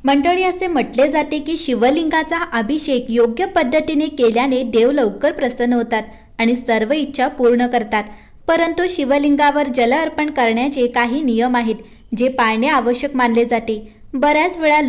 मंडळी, असे म्हटले जाते की शिवलिंगाचा अभिषेक योग्य पद्धतीने केल्याने देव लवकर प्रसन्न होतात आणि सर्व इच्छा पूर्ण करतात। परंतु शिवलिंगावर जल अर्पण करण्याचे काही नियम आहेत जे पाळणे आवश्यक मानले जाते। बऱ्याच वेळा